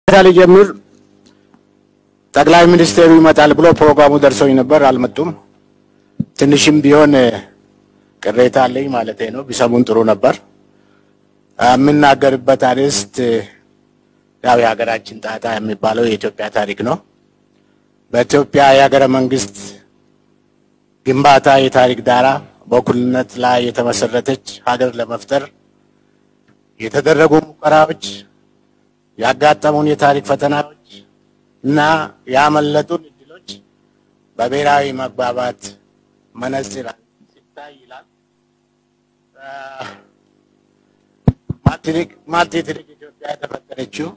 ታሊ ጀምር ጠቅላይ ሚኒስትሩ ይመጣል ብሎ ፕሮግራሙ ደርሶኝ ነበር አልመጡም ትንሽም ቢሆን ቅሬታ አለኝ ማለት ነው ቢሰሙን ጥሩ ነበር ምናገርበት አርዕስት ያው የሀገራችን ጣጣ የሚባለው የኢትዮጵያ ታሪክ ነው በኢትዮጵያ የሀገረ መንግስት ግንባታ የታሪክ ዳራ በኩልነት ላይ የተመሰረተች ሀገር ለመፍጠር የተደረጉ ሙከራዎች ያጋጠሙን የታሪክ ፈተናዎች እና ያመለጡን እድሎች በብሔራዊ መግባባት መነጽር ሲታይ ይላል ማትሪክ ኢትዮጵያ የተፈጠረችው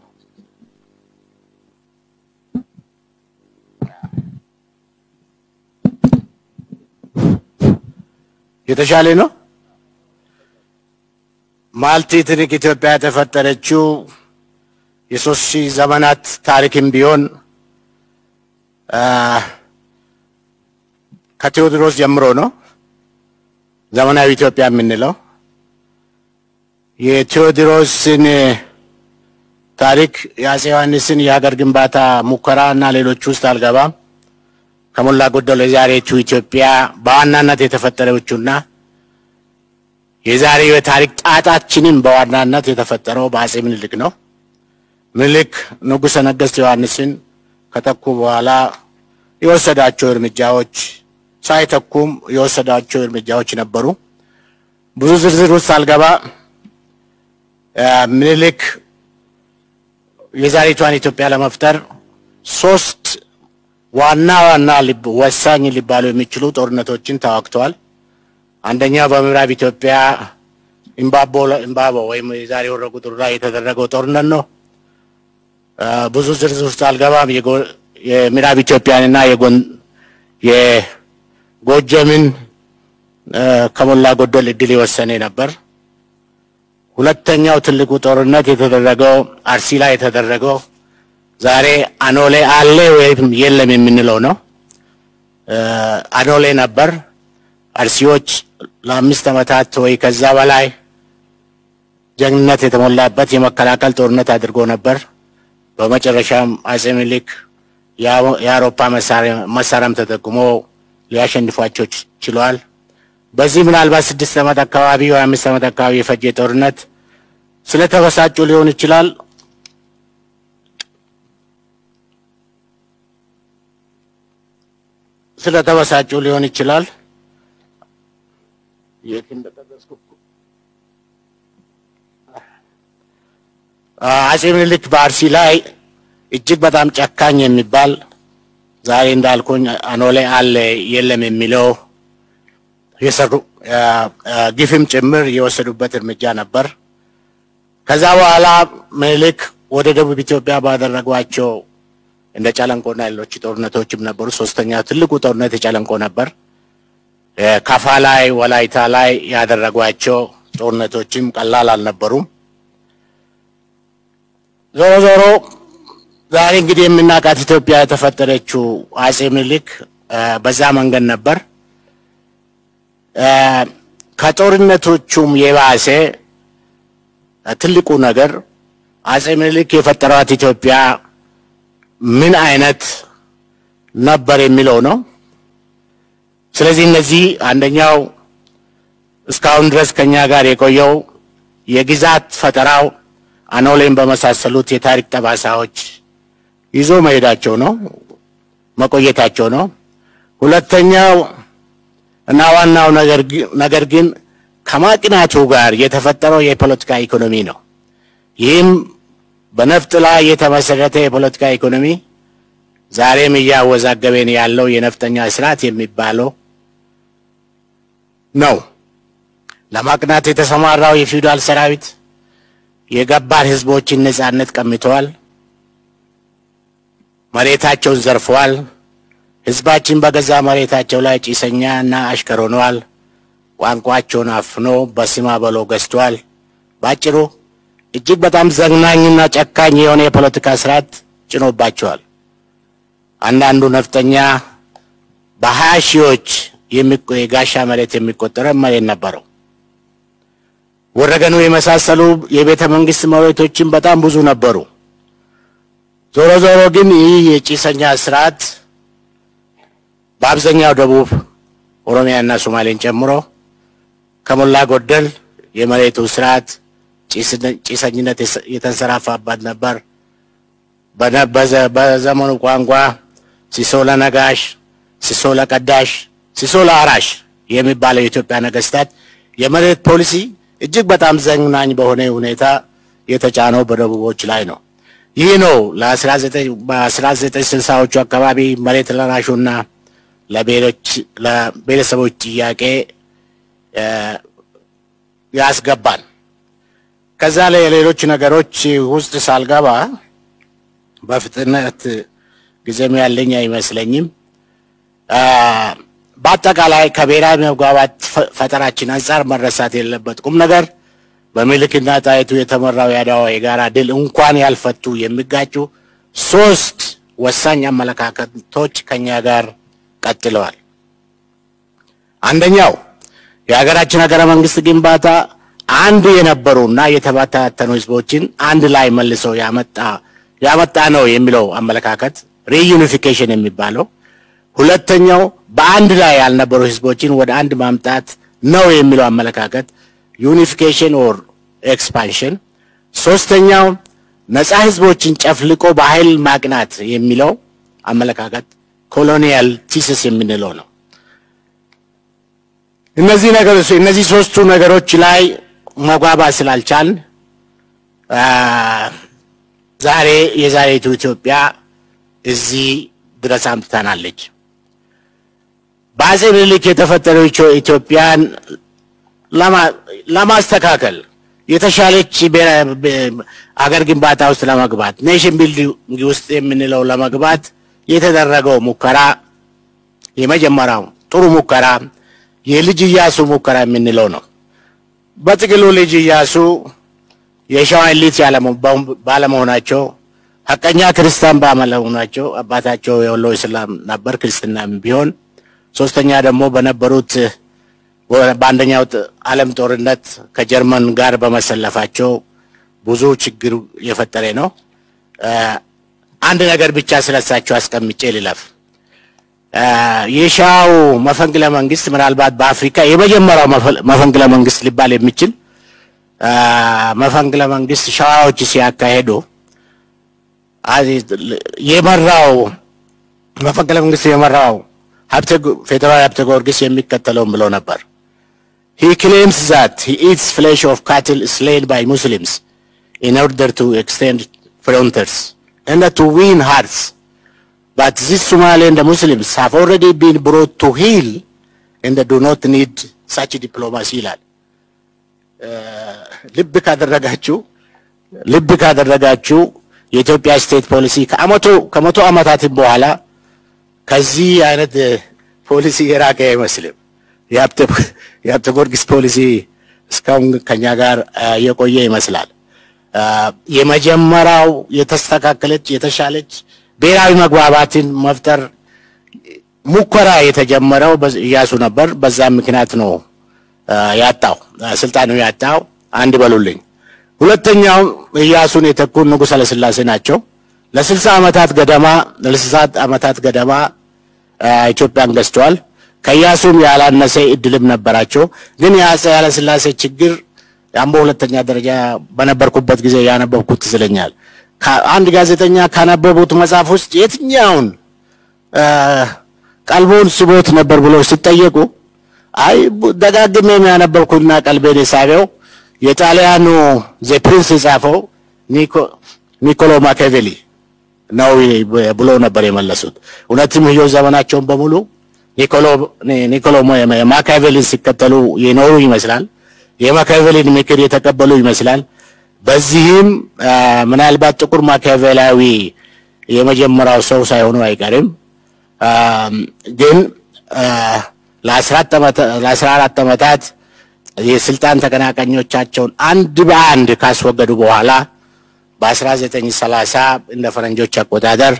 የተሻለ ነው ማልቲትሪክ ኢትዮጵያ የተፈጠረችው የ3000 ዘመናት ታሪክም ቢሆን ከቴዎድሮስ ጀምሮ ነው ዘመናዊ ኢትዮጵያ የምንለው የቴዎድሮስን ታሪክ የአፄ ዮሐንስን የሀገር ግንባታ ሙከራና ሌሎች ውስጥ አልገባም ከሞላ ጎደል የዛሬቱ ኢትዮጵያ በዋናነት የተፈጠረችውና የዛሬው የታሪክ ጣጣችንን በዋናነት የተፈጠረው በአፄ ምኒልክ ነው ምኒልክ ንጉሠ ነገሥት ዮሐንስን ከተኩ በኋላ የወሰዳቸው እርምጃዎች ሳይተኩም የወሰዳቸው እርምጃዎች ነበሩ ብዙ ዝርዝር ውስጥ አልገባ ምኒልክ የዛሬቷን ኢትዮጵያ ለመፍጠር ሶስት ዋና ወሳኝ ሊባሉ የሚችሉ ጦርነቶችን ተዋግተዋል አንደኛው በምዕራብ ኢትዮጵያ ኢምባቦ ወይም የዛሬ ወረቁ ጡራ የተደረገው ጦርነት ነው ብዙ ዝርዝር ውስጥ አልገባም የምዕራብ ኢትዮጵያንና የጎጀምን ከሞላ ጎደል እድል የወሰነ ነበር ሁለተኛው ትልቁ ጦርነት የተደረገው አርሲ ላይ የተደረገው ዛሬ አኖሌ አለ ወይም የለም የምንለው ነው አኖሌ ነበር አርሲዎች ለ5 ዓመታት ወይ ከዛ በላይ ጀግንነት የተሞላበት የመከላከል ጦርነት አድርጎ ነበር በመጨረሻም አፄ ምኒልክ የአውሮፓ መሳሪያም ተጠቅሞ ሊያሸንፏቸው ችሏል በዚህ ምናልባት 6 ዓመት አካባቢ ወይ 5 ዓመት አካባቢ የፈጀ ጦርነት ስለተበሳጩ ሊሆን ይችላል ስለተበሳጩ ሊሆን ይችላል አፄ ምኒልክ በአርሲ ላይ እጅግ በጣም ጨካኝ የሚባል ዛሬ እንዳልኩኝ አኖሌ አለ የለም የሚለው የሰሩ ግፍም ጭምር የወሰዱበት እርምጃ ነበር ከዛ በኋላ ምኒልክ ወደ ደቡብ ኢትዮጵያ ባደረጓቸው እንደ ጫለንቆና ሌሎች ጦርነቶችም ነበሩ ሶስተኛው ትልቁ ጦርነት የጫለንቆ ነበር ካፋ ላይ ወላይታ ላይ ያደረጓቸው ጦርነቶችም ቀላል አልነበሩም ዞሮ ዛሬ እንግዲህ የምናውቃት ኢትዮጵያ የተፈጠረችው አፄ ምኒልክ በዛ መንገድ ነበር ከጦርነቶቹም የባሰ ትልቁ ነገር አፄ ምኒልክ የፈጠሯት ኢትዮጵያ ምን አይነት ነበር የሚለው ነው ስለዚህ እነዚህ አንደኛው እስካሁን ድረስ ከኛ ጋር የቆየው የግዛት ፈጠራው አኖሌን በመሳሰሉት የታሪክ ጠባሳዎች ይዞ መሄዳቸው ነው መቆየታቸው ነው ሁለተኛው እና ዋናው ነገር ግን ከማቅናቱ ጋር የተፈጠረው የፖለቲካ ኢኮኖሚ ነው ይህም በነፍጥ ላይ የተመሰረተ የፖለቲካ ኢኮኖሚ ዛሬም ያወዛገበን ያለው የነፍጠኛ ስርዓት የሚባለው ነው ለማቅናት የተሰማራው የፊውዳል ሰራዊት የገባር ህዝቦችን ነፃነት ቀምተዋል መሬታቸውን ዘርፈዋል ህዝባችን በገዛ መሬታቸው ላይ ጭሰኛና አሽከር ሆነዋል ቋንቋቸውን አፍኖ በስማ በሎ ገዝተዋል ባጭሩ እጅግ በጣም ዘግናኝና ጨካኝ የሆነ የፖለቲካ ስርዓት ጭኖባቸዋል አንዳንዱ ነፍጠኛ በ20 ሺዎች የጋሻ መሬት የሚቆጠር መሬት ነበረው ወረገኑ የመሳሰሉ የቤተ መንግስት መሬቶችን በጣም ብዙ ነበሩ ዞሮ ዞሮ ግን ይህ የጭሰኛ ስርዓት በአብዛኛው ደቡብ ኦሮሚያና ሶማሌን ጨምሮ ከሞላ ጎደል የመሬቱ ስርዓት ጭሰኝነት የተንሰራፋበት ነበር። በዘመኑ ቋንቋ ሲሶ ለነጋሽ፣ ሲሶ ለቀዳሽ፣ ሲሶ ለአራሽ የሚባለው የኢትዮጵያ ነገስታት የመሬት ፖሊሲ እጅግ በጣም ዘግናኝ በሆነ ሁኔታ የተጫነው በደቡቦች ላይ ነው። ይህ ነው በ1960ዎቹ አካባቢ መሬት ለራሹና ለብሔረሰቦች ጥያቄ ያስገባን። ከዛ ላይ ሌሎች ነገሮች ውስጥ ሳልገባ በፍጥነት ጊዜም ያለኝ አይመስለኝም። በአጠቃላይ ከብሔራዊ መግባባት ፈጠራችን አንጻር መረሳት የለበት ቁም ነገር በምኒልክና ጣይቱ የተመራው የአድዋ የጋራ ድል እንኳን ያልፈቱ የሚጋጩ 3 ወሳኝ አመለካከቶች ከኛ ጋር ቀጥለዋል። አንደኛው የሀገራችን ሀገረ መንግስት ግንባታ አንድ የነበሩና የተበታተኑ ህዝቦችን አንድ ላይ መልሶ ያመጣ ነው የሚለው አመለካከት ሪዩኒፊኬሽን የሚባለው። ሁለተኛው በአንድ ላይ ያልነበሩ ህዝቦችን ወደ አንድ ማምጣት ነው የሚለው አመለካከት ዩኒፊኬሽን ኦር ኤክስፓንሽን። ሶስተኛው ነፃ ህዝቦችን ጨፍልቆ በኃይል ማቅናት የሚለው አመለካከት ኮሎኒያል ቲሲስ የምንለው ነው። እነዚህ 3ቱ ነገሮች ላይ መግባባት ስላልቻልን የዛሬቱ ኢትዮጵያ እዚህ ድረስ አምጥታናለች። በአፄ ምኒልክ የተፈጠረው ኢትዮጵያን ለማስተካከል የተሻለች አገር ግንባታ ውስጥ ለመግባት ኔሽን ቢልዲንግ ውስጥ የምንለው ለመግባት የተደረገው ሙከራ የመጀመሪያው ጥሩ ሙከራ የልጅ ኢያሱ ሙከራ የምንለው ነው። በጥቅሉ ልጅ ኢያሱ የሸዋ ኤሊት ባለመሆናቸው ሐቀኛ ክርስቲያን ባለመሆናቸው አባታቸው የወሎ እስላም ነበር ክርስትናም ቢሆን፣ ሶስተኛ ደግሞ በነበሩት በአንደኛው ዓለም ጦርነት ከጀርመን ጋር በመሰለፋቸው ብዙ ችግር የፈጠረ ነው። አንድ ነገር ብቻ ስለሳቸው አስቀምጬ ልለፍ። የሻው መፈንቅለ መንግስት ምናልባት በአፍሪካ የመጀመሪያው መፈንቅለ መንግስት ሊባል የሚችል መፈንቅለ መንግስት ሻዋዎች ሲያካሄዱ የመራው መፈንቅለ መንግስት የመራው ፌደራል ሀብተ ጊዮርጊስ የሚከተለውን ብሎ ነበር። He claims that he eats flesh of cattle slain by Muslims in order to extend frontiers and to win hearts. But these Somali and the Muslims have already been brought to heel and they do not need such diplomacy. ልብ ካደረጋችሁ የኢትዮጵያ ስቴት ፖሊሲ ከመቶ ዓመታት በኋላ ከዚህ አይነት ፖሊሲ የራቀ አይመስልም። የሀብተ ጊዮርጊስ ፖሊሲ እስካሁን ከኛ ጋር የቆየ ይመስላል። የመጀመሪያው የተስተካከለች የተሻለች ብሔራዊ መግባባትን መፍጠር ሙከራ የተጀመረው ኢያሱ ነበር። በዛም ምክንያት ነው ስልጣኑ ያጣው። አንድ በሉልኝ። ሁለተኛው ኢያሱን የተኩ ንጉሥ ኃይለሥላሴ ናቸው። ለ60 ዓመታት ገደማ ኢትዮጵያን ገዝተዋል። ከኢያሱም ያላነሰ እድልም ነበራቸው። ግን የአፄ ኃይለሥላሴ ችግር አምቦ ሁለተኛ ደረጃ በነበርኩበት ጊዜ ያነበብኩት ይለኛል። አንድ ጋዜጠኛ ካነበቡት መጽሐፍ ውስጥ የትኛውን ቀልቦን ስቦት ነበር ብሎ ሲጠየቁ አይ ደጋግሜ የሚያነበብኩና ቀልቤን የሳበው የጣሊያኑ ዘ ፕሪንስ የጻፈው ኒኮሎ ማኪያቬሊ ነው ብሎ ነበር የመለሱት። እውነትም ህይወት ዘመናቸውን በሙሉ ኒኮሎ ማኪያቬሊን ሲከተሉ የኖሩ ይመስላል። የማኪያቬሊን ምክር የተቀበሉ ይመስላል። በዚህም ምናልባት ጥቁር ማኪያቬላዊ የመጀመሪያው ሰው ሳይሆኑ አይቀርም። ግን ለ14 ዓመታት የስልጣን ተቀናቃኞቻቸውን አንድ በአንድ ካስወገዱ በኋላ በ1930 እንደ ፈረንጆች አቆጣጠር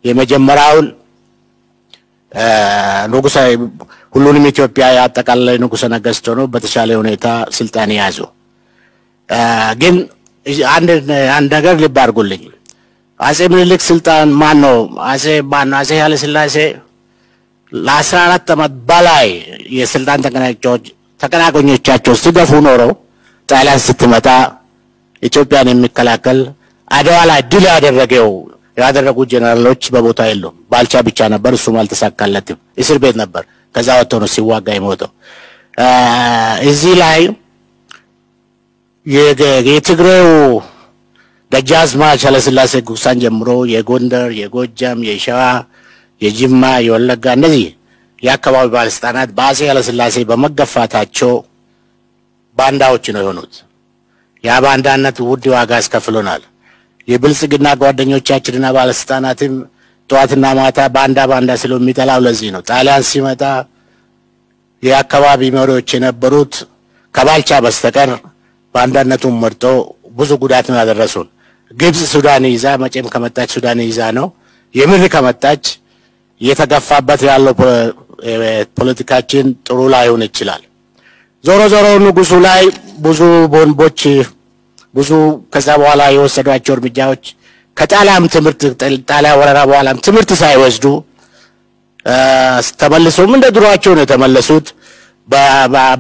የመጀመሪያውን ንጉሥ ሁሉንም ኢትዮጵያ ያጠቃለለ ንጉሠ ነገሥት ሆኖ በተሻለ ሁኔታ ስልጣን ያዙ። ግን አንድ ነገር ልብ አድርጉልኝ። አጼ ምኒልክ ስልጣን አጼ ኃይለ ሥላሴ ለ14 ዓመት በላይ የስልጣን ተቀናቃኞቻቸው ሲገፉ ኖረው ጣሊያን ስትመጣ ኢትዮጵያን የሚከላከል አድዋ ላይ ድል ያደረጉ ጀነራሎች በቦታ የሉም። ባልቻ ብቻ ነበር፣ እሱም አልተሳካለትም፣ እስር ቤት ነበር። ከዛ ወጥቶ ነው ሲዋጋ የሞተው። እዚህ ላይ የትግሬው ደጃዝማች ኃይለሥላሴ ጉግሳን ጀምሮ የጎንደር፣ የጎጃም፣ የሸዋ፣ የጅማ፣ የወለጋ እነዚህ የአካባቢ ባለስልጣናት በአጼ ኃይለሥላሴ በመገፋታቸው ባንዳዎች ነው የሆኑት። ያ ባንዳነት ውድ ዋጋ አስከፍሎናል። የብልጽግና ጓደኞቻችንና ባለስልጣናትም ጠዋትና ማታ ባንዳ ስለ የሚጠላው ለዚህ ነው። ጣሊያን ሲመጣ የአካባቢ መሪዎች የነበሩት ከባልቻ በስተቀር ባንዳነቱን መርጦ ብዙ ጉዳት ነው ያደረሱን። ግብጽ ሱዳን ይዛ መቼም ከመጣች ሱዳን ይዛ ነው የምር ከመጣች የተገፋበት ያለው ፖለቲካችን ጥሩ ላይሆን ይችላል። ዞሮ ንጉሱ ላይ ብዙ ቦምቦች ብዙ ከዛ በኋላ የወሰዷቸው እርምጃዎች ከጣሊያን ጣሊያን ወረራ በኋላም ትምህርት ሳይወስዱ ተመልሰው እንደ ድሮአቸው ነው የተመለሱት።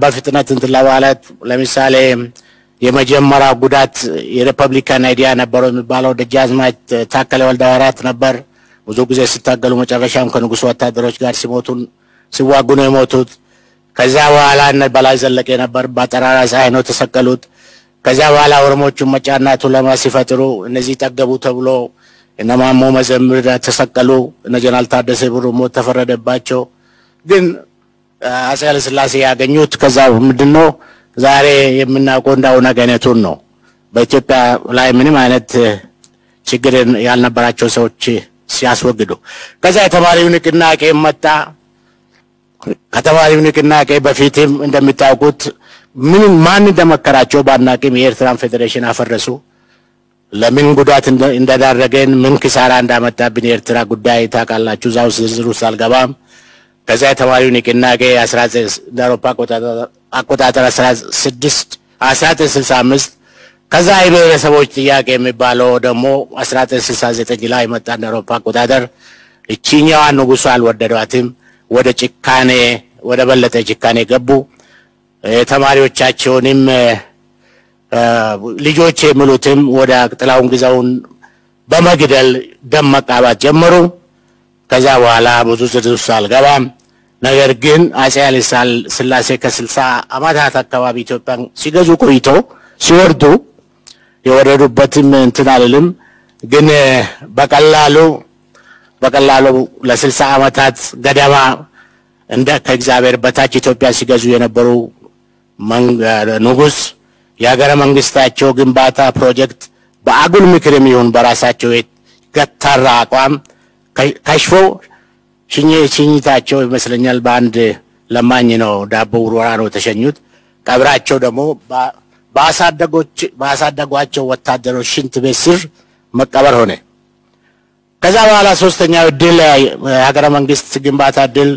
በፍጥነት እንትን ለማለት ለምሳሌ የመጀመሪያ ጉዳት የሪፐብሊካን አይዲያ ነበረው የሚባለው ደጃዝማች ታከለ ወልደሃሪያት ነበር። ብዙ ጊዜ ሲታገሉ መጨረሻም ከንጉሱ ወታደሮች ጋር ሲዋጉ ነው የሞቱት። ከዛ በኋላ እነ በላይ ዘለቀ ነበር በጠራራ ፀሐይ ነው ተሰቀሉት። ከዛ በኋላ ኦሮሞቹን መጫናቱ ለማሲፈጥሩ እነዚህ ጠገቡ ተብሎ እነ ማሞ መዘምር ተሰቀሉ። እነ ጀነራል ታደሰ ብሩ ሞት ተፈረደባቸው። ግን አጼ ኃይለ ሥላሴ ያገኙት ከዛ ምንድነው ዛሬ የምናውቀው እንዳው ነገነቱን ነው። በኢትዮጵያ ላይ ምንም አይነት ችግር ያልነበራቸው ሰዎች ሲያስወግዱ ከዛ የተማሪው ንቅናቄ መጣ። ከተማሪው ንቅናቄ በፊትም እንደምታውቁት ማን እንደመከራቸው ባናቅም የኤርትራን ፌዴሬሽን አፈረሱ። ለምን ጉዳት እንደዳረገን ምን ኪሳራ እንዳመጣብን የኤርትራ ጉዳይ ታውቃላችሁ። ዛው ዝርዝር ውስጥ አልገባም። ከዛ የተማሪው ንቅናቄ 19 አቆጣጠር 1965 ከዛ የብሔረሰቦች ጥያቄ የሚባለው ደግሞ 1969 ላይ መጣ እንደ አውሮፓ አቆጣጠር። እቺኛዋን ንጉሱ አልወደዷትም። ወደ በለጠ ጭካኔ ገቡ። ተማሪዎቻቸውንም ልጆች የሚሉትም ወደ ጥላውን ግዛውን በመግደል ደም መቃባት ጀመሩ። ከዛ በኋላ ብዙ ዝርዝር ውስጥ አልገባም። ነገር ግን አጼ ኃይለ ሥላሴ ከ60 ዓመታት አካባቢ ኢትዮጵያን ሲገዙ ቆይቶ ሲወርዱ የወረዱበትም እንትን አልልም፣ ግን በቀላሉ ለ60 ዓመታት ገደማ እንደ ከእግዚአብሔር በታች ኢትዮጵያ ሲገዙ የነበሩ ንጉስ የሀገረ መንግስታቸው ግንባታ ፕሮጀክት በአጉል ምክር የሚሆን በራሳቸው ገታራ አቋም ከሽፎ ሽኝታቸው ይመስለኛል በአንድ ለማኝ ነው ዳቦ ውርወራ ነው ተሸኙት። ቀብራቸው ደግሞ ባሳደጓቸው ወታደሮች ሽንት ቤት ስር መቀበር ሆነ። ከዛ በኋላ ሶስተኛው ድል ሀገረ መንግስት ግንባታ ድል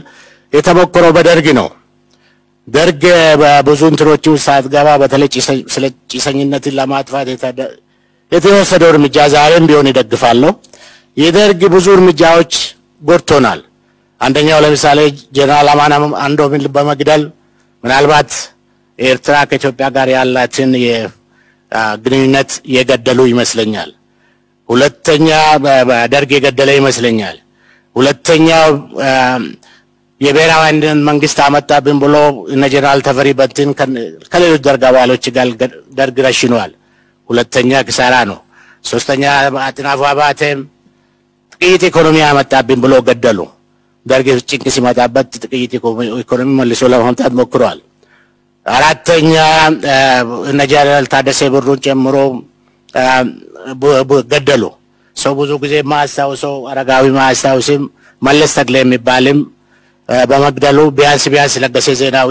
የተሞከረው በደርግ ነው። ደርግ በብዙ እንትኖች ሳትገባ በተለይ ስለ ጭሰኝነትን ለማጥፋት የተወሰደው እርምጃ ዛሬም ቢሆን ይደግፋለሁ። የደርግ ብዙ እርምጃዎች ጎድቶናል። አንደኛው ለምሳሌ ጀነራል አማን አንዶምን በመግደል ምናልባት ኤርትራ ከኢትዮጵያ ጋር ያላትን ግንኙነት የገደሉ ይመስለኛል። ሁለተኛ በደርግ የገደለ ይመስለኛል። ሁለተኛው የብሔራዊ አንድነት መንግስት አመጣብን ብሎ እነ ጀነራል ተፈሪ በንትን ከሌሎች ደርግ አባሎች ጋር ደርግ ረሽኗል። ሁለተኛ ኪሳራ ነው። ሶስተኛ አጥናፉ አባተም ጥቂት ኢኮኖሚ አመጣብን ብሎ ገደሉ። ደርግ ጭንቅ ሲመጣበት ጥቂት ኢኮኖሚ መልሶ ለማምጣት ሞክሯል። አራተኛ እነ ጀነራል ታደሰ ብሩን ጨምሮ ገደሉ። ሰው ብዙ ጊዜ ማስታውሰው አረጋዊ ማስታውስም መለስ ተክለ የሚባልም በመግደሉ ቢያንስ ለገሰ ዜናዊ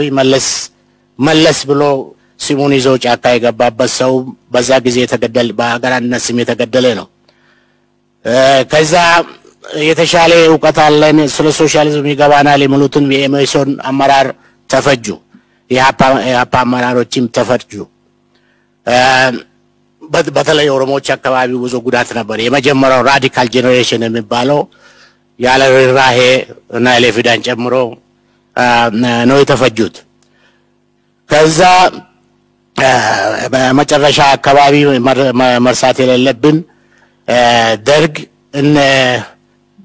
መለስ ብሎ ሲሙን ይዞ ጫካ የገባበት ሰው በዛ ጊዜ የተገደለ በሀገር አንድነት ስም የተገደለ ነው። ከዛ የተሻለ ዕውቀት አለን ስለ ሶሻሊዝም ይገባናል የሚሉትን የመኢሶን አመራር ተፈጁ። የኢህአፓ አመራሮችም ተፈጁ። በተለይ ኦሮሞዎች አካባቢ ብዙ ጉዳት ነበር። የመጀመሪያው ራዲካል ጄኔሬሽን የሚባለው ያለ ርህራሄ እና ኤሌፊዳን ጨምሮ ነው የተፈጁት። ከዛ በመጨረሻ አካባቢ መርሳት የሌለብን ደርግ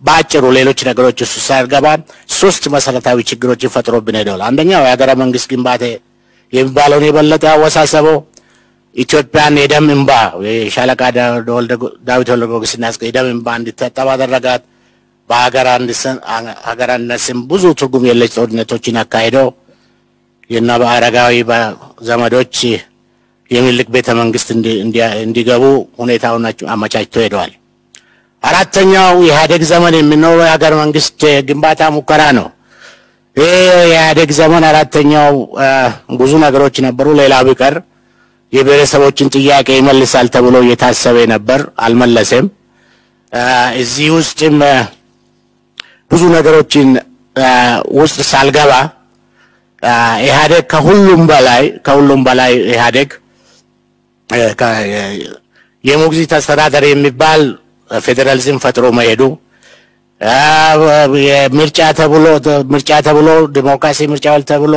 ባጭሩ ሌሎች ነገሮች እሱ ሳይገባ ሶስት መሰረታዊ ችግሮችን ፈጥሮብን ሄደዋል። አንደኛው የሀገረ መንግስት ግንባታ የሚባለውን የበለጠ አወሳሰበው ኢትዮጵያን የደም እንባ የሻለቃ ዳዊት ወልደ ጊዮርጊስና የደም እንባ እንድትጠባ አደረጋት። በሀገር አንድነት ስም ብዙ ትርጉም የለሽ ጦርነቶችን አካሂደው የእነ አረጋዊ ዘመዶች የሚልክ ቤተ መንግስት እንዲገቡ ሁኔታውን አመቻችተው ሄደዋል። አራተኛው የኢህአዴግ ዘመን የሚኖረው የሀገር መንግስት ግንባታ ሙከራ ነው። ይህ የኢህአዴግ ዘመን አራተኛው ብዙ ነገሮች ነበሩ። ሌላው ቢቀር የብሔረሰቦችን ጥያቄ ይመልሳል ተብሎ እየታሰበ ነበር፣ አልመለሰም። እዚህ ውስጥም ብዙ ነገሮችን ውስጥ ሳልገባ ኢህአዴግ ከሁሉም በላይ ኢህአዴግ የሞግዚት አስተዳደር የሚባል ፌዴራሊዝም ፈጥሮ መሄዱ ምርጫ ተብሎ ዲሞክራሲ ምርጫው ተብሎ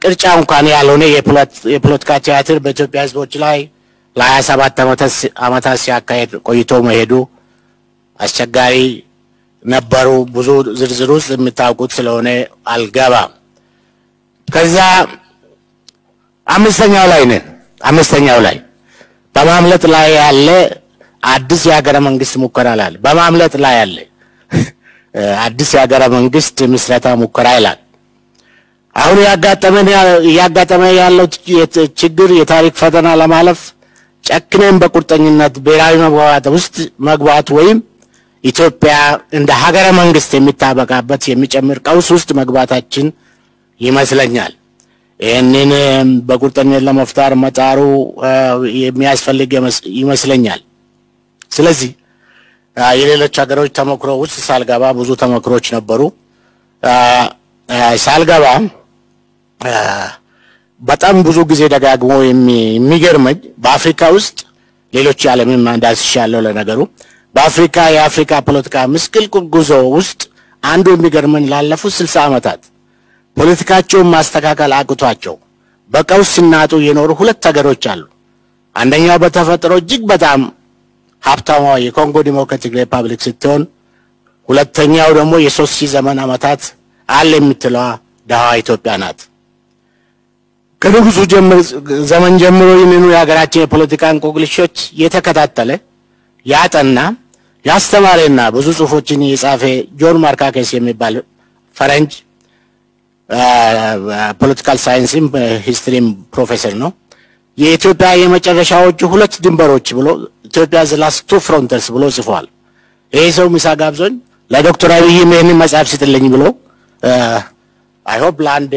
ቅርጫ እንኳን ያልሆነ የፖለቲካ ቲያትር በኢትዮጵያ ህዝቦች ላይ ለ27 ዓመታት ሲያካሄድ ቆይቶ መሄዱ አስቸጋሪ ነበሩ። ብዙ ዝርዝር ውስጥ የምታውቁት ስለሆነ አልገባም። ከዛ አምስተኛው ላይ በማምለጥ ላይ ያለ አዲስ የሀገረ መንግስት ሙከራ ይላል። በማምለጥ ላይ ያለ አዲስ የሀገረ መንግስት ምስረታ ሙከራ ይላል። አሁን ያጋጠመ ያለው ችግር የታሪክ ፈተና ለማለፍ ጨክነን በቁርጠኝነት ብሔራዊ መግባባት ውስጥ መግባት ወይም ኢትዮጵያ እንደ ሀገረ መንግስት የሚታበቃበት የሚጨምር ቀውስ ውስጥ መግባታችን ይመስለኛል። ይህንን በቁርጠኝነት ለመፍታር መጣሩ የሚያስፈልግ ይመስለኛል። ስለዚህ የሌሎች ሀገሮች ተሞክሮ ውስጥ ሳልገባ ብዙ ተሞክሮች ነበሩ። ሳልገባ በጣም ብዙ ጊዜ ደጋግሞ የሚገርመኝ በአፍሪካ ውስጥ ሌሎች ዓለምን እንዳስሻለው ለነገሩ በአፍሪካ የአፍሪካ ፖለቲካ ምስቅልቅል ጉዞ ውስጥ አንዱ የሚገርመኝ ላለፉት 60 ዓመታት ፖለቲካቸውን ማስተካከል አቅቷቸው በቀውስ ሲናጡ የኖሩ ሁለት ሀገሮች አሉ። አንደኛው በተፈጥሮ እጅግ በጣም ሀብታሟ የኮንጎ ዲሞክራቲክ ሪፐብሊክ ስትሆን ሁለተኛው ደግሞ የ3000 ዘመን ዓመታት አለ የምትለዋ ደሃዋ ኢትዮጵያ ናት። ከንጉሱ ዘመን ጀምሮ የሚኑ የሀገራችን የፖለቲካ እንቆቅልሾች የተከታተለ ያጠና ያስተማረና ብዙ ጽሁፎችን የጻፈ ጆን ማርካኬስ የሚባል ፈረንጅ ፖለቲካል ሳይንስም ሂስትሪም ፕሮፌሰር ነው። የኢትዮጵያ የመጨረሻዎቹ ሁለት ድንበሮች ብሎ ኢትዮጵያ ዘ ላስት ቱ ፍሮንተርስ ብሎ ጽፏል። ይሄ ሰው ምሳ ጋብዞኝ ለዶክተር አብይ ይሄንን መጽሐፍ ሲጥልኝ ብሎ አይ ሆፕ ለአንድ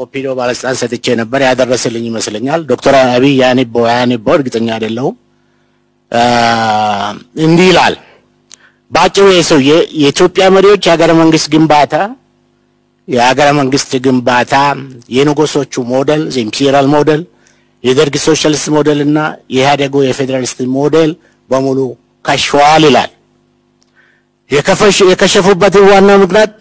ኦፒዶ ባለስልጣን ሰጥቼ ነበር ያደረሰልኝ ይመስለኛል። ዶክተር አብይ ያኔቦ እርግጠኛ አይደለሁም። እንዲህ ይላል ባጭሩ የሰውዬ የኢትዮጵያ መሪዎች የሀገረ መንግስት ግንባታ የንጉሶቹ ሞዴል ኢምፔሪያል ሞዴል የደርግ ሶሻሊስት ሞዴል እና የኢህአዴጉ የፌዴራሊስት ሞዴል በሙሉ ከሽፏል ይላል። የከሸፉበት ዋና ምክንያት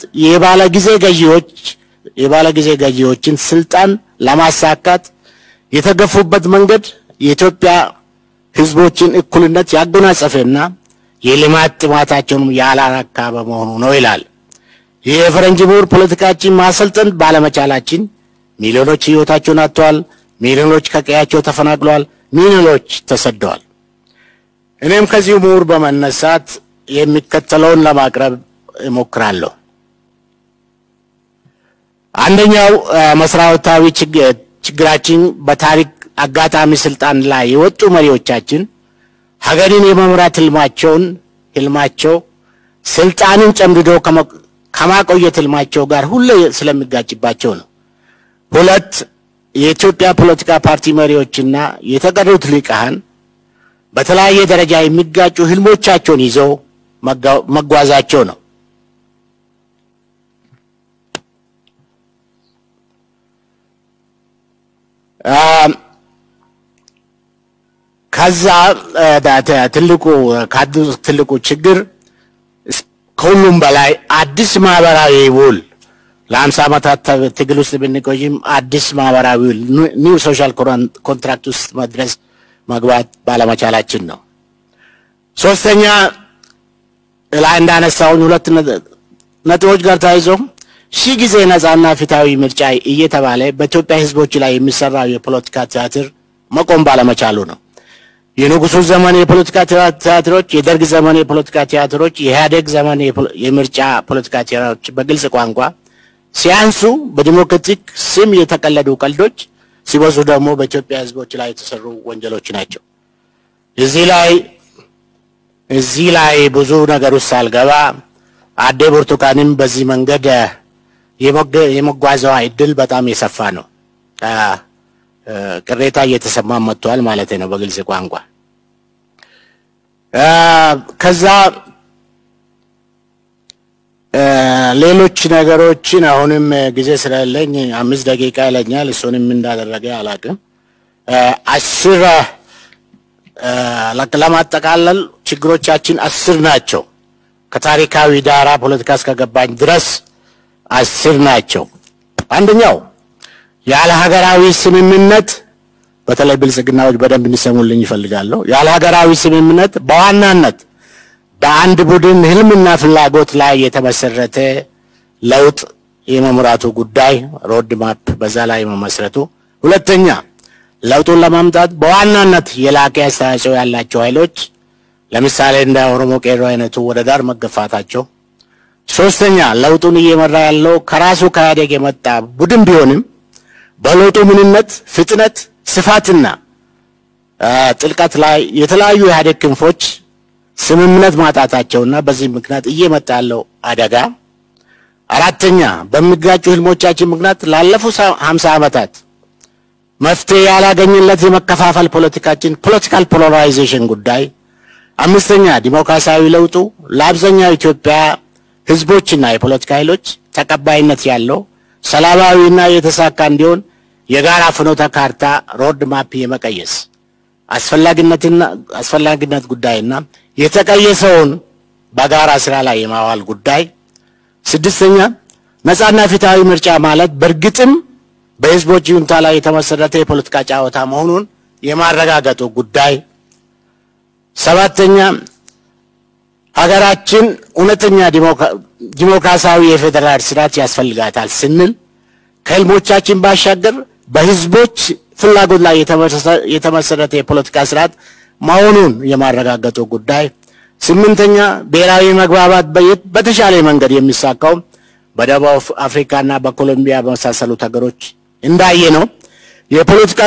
የባለ ጊዜ ገዢዎችን ስልጣን ለማሳካት የተገፉበት መንገድ የኢትዮጵያ ህዝቦችን እኩልነት ያጎናጸፈና የልማት ጥማታቸውን ያላረካ በመሆኑ ነው ይላል። የፈረንጅ ምሁር ፖለቲካችን ማሰልጠን ባለመቻላችን ሚሊዮኖች ህይወታቸውን አጥተዋል፣ ሚሊዮኖች ከቀያቸው ተፈናቅለዋል፣ ሚሊዮኖች ተሰደዋል። እኔም ከዚህ ምሁር በመነሳት የሚከተለውን ለማቅረብ እሞክራለሁ። አንደኛው መሰረታዊ ችግራችን በታሪክ አጋጣሚ ስልጣን ላይ የወጡ መሪዎቻችን ሀገርን የመምራት ህልማቸው ስልጣንን ጨምድዶ ከማቆየት ህልማቸው ጋር ሁሉ ስለሚጋጭባቸው ነው። ሁለት የኢትዮጵያ ፖለቲካ ፓርቲ መሪዎችና የተቀሩት ሊቃን በተለያየ ደረጃ የሚጋጩ ህልሞቻቸውን ይዘው መጓዛቸው ነው። ከዛ ትልቁ ችግር ከሁሉም በላይ አዲስ ማህበራዊ ውል ለ50 ዓመታት ትግል ውስጥ ብንቆይም አዲስ ማህበራዊ ውል ኒው ሶሻል ኮንትራክት ውስጥ መግባት ባለመቻላችን ነው። ሶስተኛ ላይ እንዳነሳውን ሁለት ነጥቦች ጋር ተያይዞ ሺህ ጊዜ ነፃና ፍትሃዊ ምርጫ እየተባለ በኢትዮጵያ ህዝቦች ላይ የሚሰራው የፖለቲካ ቲያትር መቆም ባለመቻሉ ነው። የንጉሱ ዘመን የፖለቲካ ቲያትሮች፣ የደርግ ዘመን የፖለቲካ ቲያትሮች፣ የኢህአዴግ ዘመን የምርጫ ፖለቲካ ቲያትሮች በግልጽ ቋንቋ ሲያንሱ በዲሞክራቲክ ስም የተቀለዱ ቀልዶች ሲበዙ ደግሞ በኢትዮጵያ ህዝቦች ላይ የተሰሩ ወንጀሎች ናቸው። እዚህ ላይ ብዙ ነገር ውስጥ አልገባ አዴ ብርቱካንም በዚህ መንገድ የመጓዘዋ እድል በጣም የሰፋ ነው። ቅሬታ እየተሰማ መጥቷል ማለት ነው በግልጽ ቋንቋ። ከዛ ሌሎች ነገሮችን አሁንም ጊዜ ስለሌለኝ 5 ደቂቃ ይለኛል። እሱንም እንዳደረገ አላውቅም። 10 ለማጠቃለል ችግሮቻችን 10 ናቸው። ከታሪካዊ ዳራ ፖለቲካ እስከገባኝ ድረስ 10 ናቸው። አንደኛው ያለ ሀገራዊ ስምምነት፣ በተለይ ብልጽግናዎች በደንብ እንዲሰሙልኝ ይፈልጋሉ። ያለ ሀገራዊ ስምምነት በዋናነት በአንድ ቡድን ህልምና ፍላጎት ላይ የተመሰረተ ለውጥ የመምራቱ ጉዳይ ሮድ ማፕ በዛ ላይ መመስረቱ። ሁለተኛ ለውጡን ለማምጣት በዋናነት የላቀ አስተዋጽኦ ያላቸው ኃይሎች ለምሳሌ እንደ ኦሮሞ ቄሮ አይነቱ ወደ ዳር መገፋታቸው። ሶስተኛ ለውጡን እየመራ ያለው ከራሱ ከኢህአዴግ የመጣ ቡድን ቢሆንም በለውጡ ምንነት፣ ፍጥነት፣ ስፋትና ጥልቀት ላይ የተለያዩ ኢህአዴግ ክንፎች ስምምነት ማጣታቸውና በዚህ ምክንያት እየመጣ ያለው አደጋ። አራተኛ በሚጋጩ ህልሞቻችን ምክንያት ላለፉት 50 ዓመታት መፍትሄ ያላገኘለት የመከፋፈል ፖለቲካችን ፖለቲካል ፖላራይዜሽን ጉዳይ። አምስተኛ ዲሞክራሲያዊ ለውጡ ለአብዛኛው ኢትዮጵያ ህዝቦችና የፖለቲካ ኃይሎች ተቀባይነት ያለው ሰላማዊና የተሳካ እንዲሆን የጋራ ፍኖተ ካርታ ሮድ ማፕ የመቀየስ አስፈላጊነት ጉዳይና የተቀየሰውን በጋራ ስራ ላይ የማዋል ጉዳይ። ስድስተኛ ነፃና ፍትሃዊ ምርጫ ማለት በእርግጥም በህዝቦች ይሁንታ ላይ የተመሰረተ የፖለቲካ ጨዋታ መሆኑን የማረጋገጡ ጉዳይ። ሰባተኛ ሀገራችን እውነተኛ ዲሞክራሲያዊ የፌደራል ስርዓት ያስፈልጋታል ስንል ከህልሞቻችን ባሻገር በህዝቦች ፍላጎት ላይ የተመሰረተ የፖለቲካ ስርዓት መሆኑን የማረጋገጡ ጉዳይ። ስምንተኛ ብሔራዊ መግባባት በተሻለ መንገድ የሚሳካው በደቡብ አፍሪካና በኮሎምቢያ በመሳሰሉት ሀገሮች እንዳየ ነው የፖለቲካ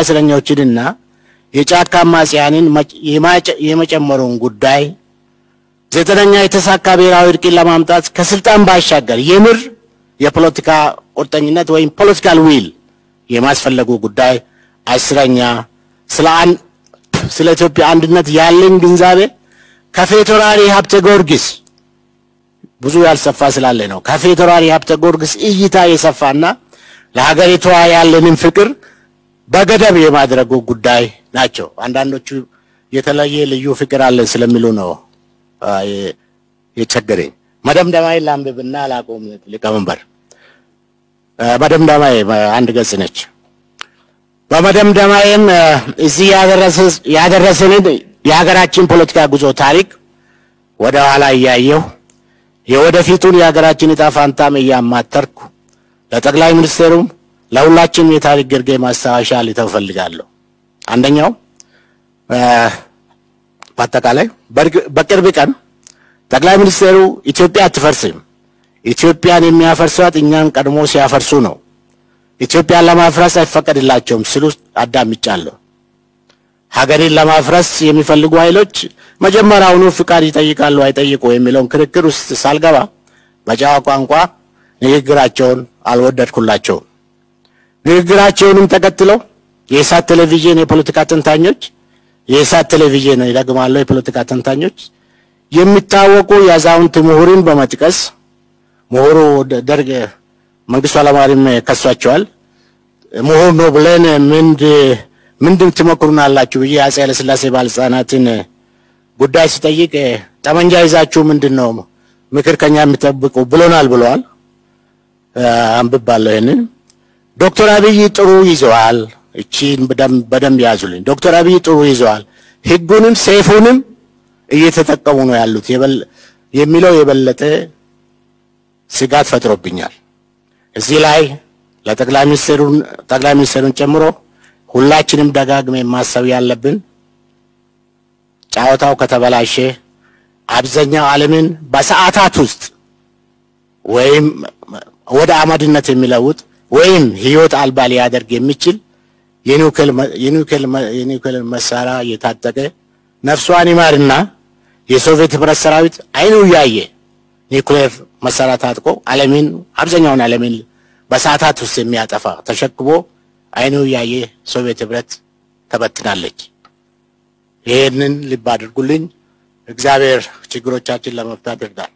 እስረኞችንና የጫካ አማጽያንን የመጨመሩን ጉዳይ። ዘጠነኛ የተሳካ ብሔራዊ እርቅን ለማምጣት ከስልጣን ባሻገር የምር የፖለቲካ ቁርጠኝነት ወይም ፖለቲካል ዊል የማስፈለጉ ጉዳይ። አስረኛ ስለ ኢትዮጵያ አንድነት ያለን ግንዛቤ ከፌዴራሪ ሀብተ ጊዮርጊስ ብዙ ያልሰፋ ስላለ ነው ከፌዴራሪ ሀብተ ጊዮርጊስ እይታ የሰፋና ለሀገሪቷ ያለንን ፍቅር በገደብ የማድረጉ ጉዳይ ናቸው። አንዳንዶቹ የተለየ ልዩ ፍቅር አለ ስለሚሉ ነው የቸገረኝ። መደምደማዬ ላንብብና አላቆም። ሊቀመንበር መደምደማዬ አንድ ገጽ ነች። በመደምደማዬም እዚህ ያደረሰንን የሀገራችን ፖለቲካ ጉዞ ታሪክ ወደ ኋላ እያየሁ የወደፊቱን የሀገራችን ዕጣ ፈንታም እያማተርኩ ለጠቅላይ ሚኒስትሩም ለሁላችንም የታሪክ ግርጌ ማስታወሻ ልተው እፈልጋለሁ። አንደኛው በአጠቃላይ በቅርብ ቀን ጠቅላይ ሚኒስትሩ ኢትዮጵያ አትፈርስም፣ ኢትዮጵያን የሚያፈርሷት እኛን ቀድሞ ሲያፈርሱ ነው፣ ኢትዮጵያን ለማፍረስ አይፈቀድላቸውም ሲሉ አዳምጫለሁ። ሀገርን ለማፍረስ የሚፈልጉ ኃይሎች መጀመሪያውኑ ፍቃድ ይጠይቃሉ አይጠይቁ የሚለውን ክርክር ውስጥ ሳልገባ በጨዋ ቋንቋ ንግግራቸውን አልወደድኩላቸውም። ንግግራቸውንም ተከትለው የኢሳት ቴሌቪዥን የፖለቲካ ተንታኞች ይደግማሉ የፖለቲካ ተንታኞች የሚታወቁ የአዛውንት ምሁርን በመጥቀስ ምሁሩ ደርግ መንግስቱ ኃይለማርያም ከሷቸዋል። ምሁር ነው ብለን ምንድን ትመክሩናላችሁ ብዬ አፄ ኃይለ ሥላሴ ባለስልጣናትን ጉዳይ ሲጠይቅ ጠመንጃ ይዛችሁ ምንድነው ምክር ከኛ የሚጠብቁ ብሎናል ብለዋል። አንብባለሁ ይሄንን። ዶክተር አብይ ጥሩ ይዘዋል። እቺን በደንብ ያዙልኝ። ዶክተር አብይ ጥሩ ይዘዋል። ህጉንም ሰይፉንም እየተጠቀሙ ነው ያሉት የሚለው የበለጠ ስጋት ፈጥሮብኛል። እዚህ ላይ ለጠቅላይ ሚኒስትሩን ጨምሮ ሁላችንም ደጋግመን ማሰብ ያለብን ጫወታው ከተበላሸ አብዛኛው ዓለምን በሰዓታት ውስጥ ወይም ወደ አመድነት የሚለውጥ ወይም ህይወት አልባ ሊያደርግ የሚችል የኒውክሌር መሳሪያ የታጠቀ ነፍሷን ይማርና የሶቪየት ህብረት ሰራዊት አይኑ ያየ ኒውክሌር መሳሪያ ታጥቆ አብዛኛውን ዓለምን በሰዓታት ውስጥ የሚያጠፋ ተሸክሞ አይኑ ያየ ሶቪየት ህብረት ተበትናለች። ይሄንን ልብ አድርጉልኝ። እግዚአብሔር ችግሮቻችን ለመፍታት ይርዳል።